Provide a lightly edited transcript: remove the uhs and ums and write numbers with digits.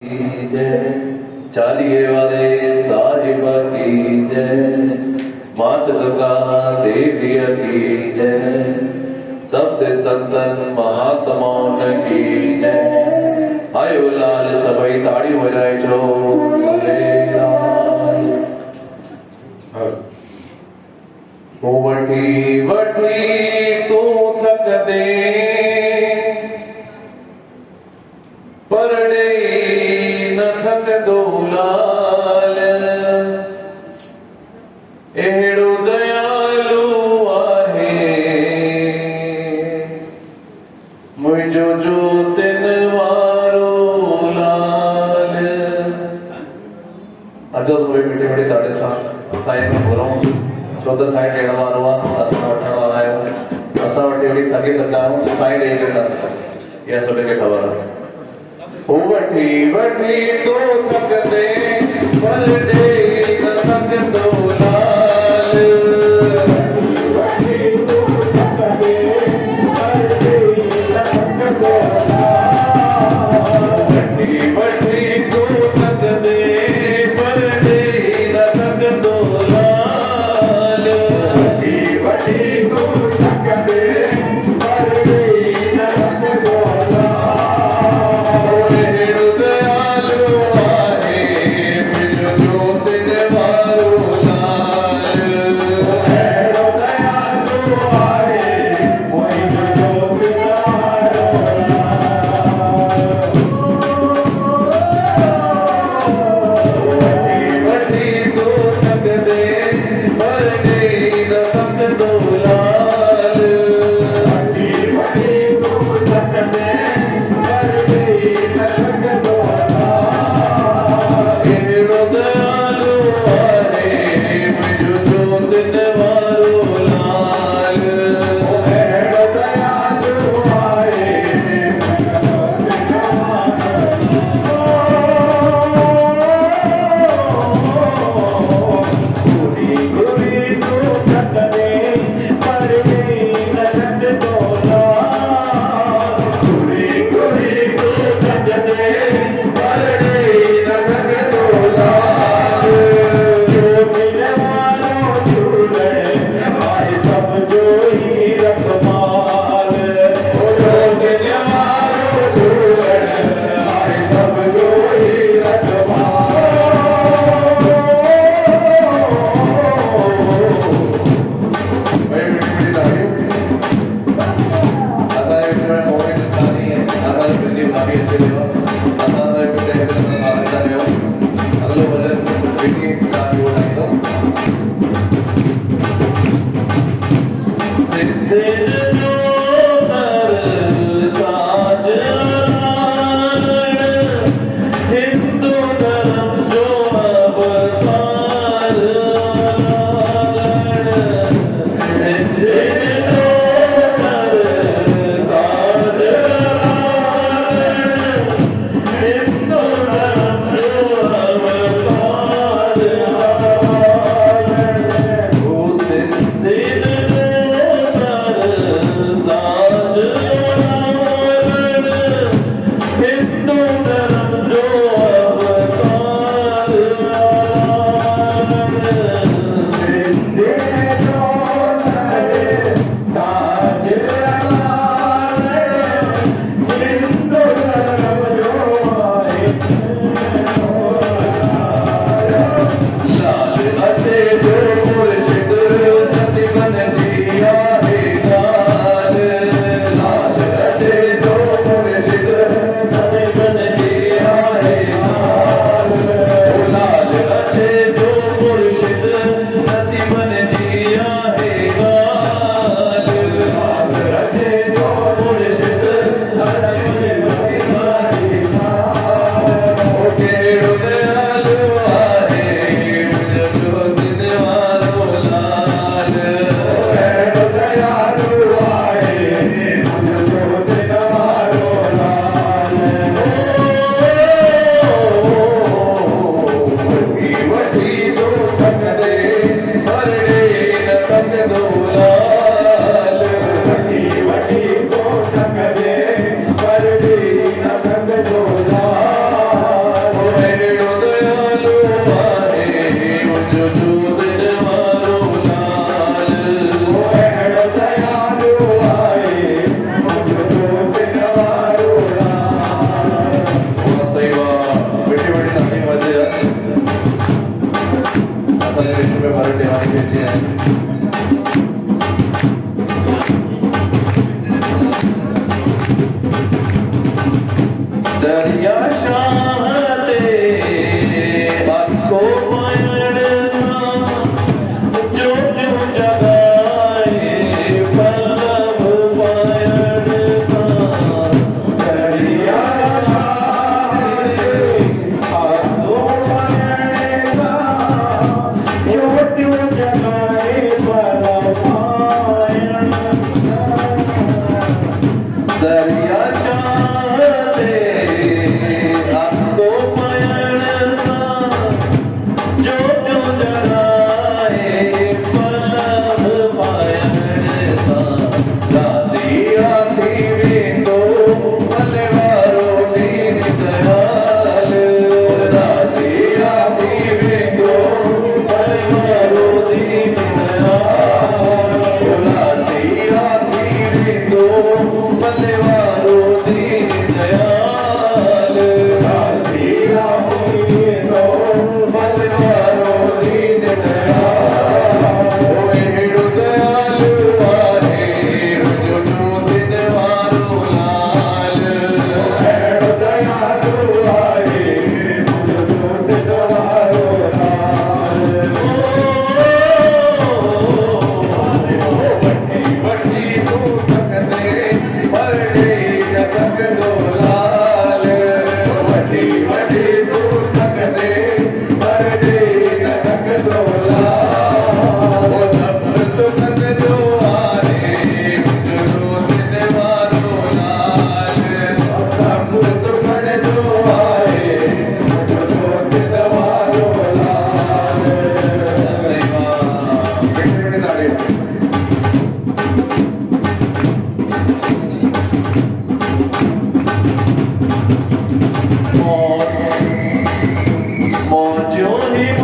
जय चालिये वाले साहिबा की जय मात दुर्गा देवी की जय सबसे संतन महात्माओं की जय आयो लाल सभी ताड़ी हो जाए जो वठी वठी तू थक दे परडे न थक दो लाल एड़ो दयालु आहे मुझो जो तिन वारो लाल। अच्छा तो वे मिठे मिठे ताड़े साईं में बोलो छो तो साईं ॾियण वारो आहे असां वठण वारा आहियूं असां वटि अहिड़ी थकी सघंदा आहियूं त साईं ॾेई करे न इहा सभिनी खे ख़बर आहे। वठी वठी तो थक दे पर ॾे न थक दो लाल वठी तो थक दे पर ॾे न थक दो लाल वठी वठी तो थक दे पर ॾे न थक दो लाल वठी वठी तो थक दे पर ॾे न थक दो लाल। ਮੌਜੋਂ ਹੀ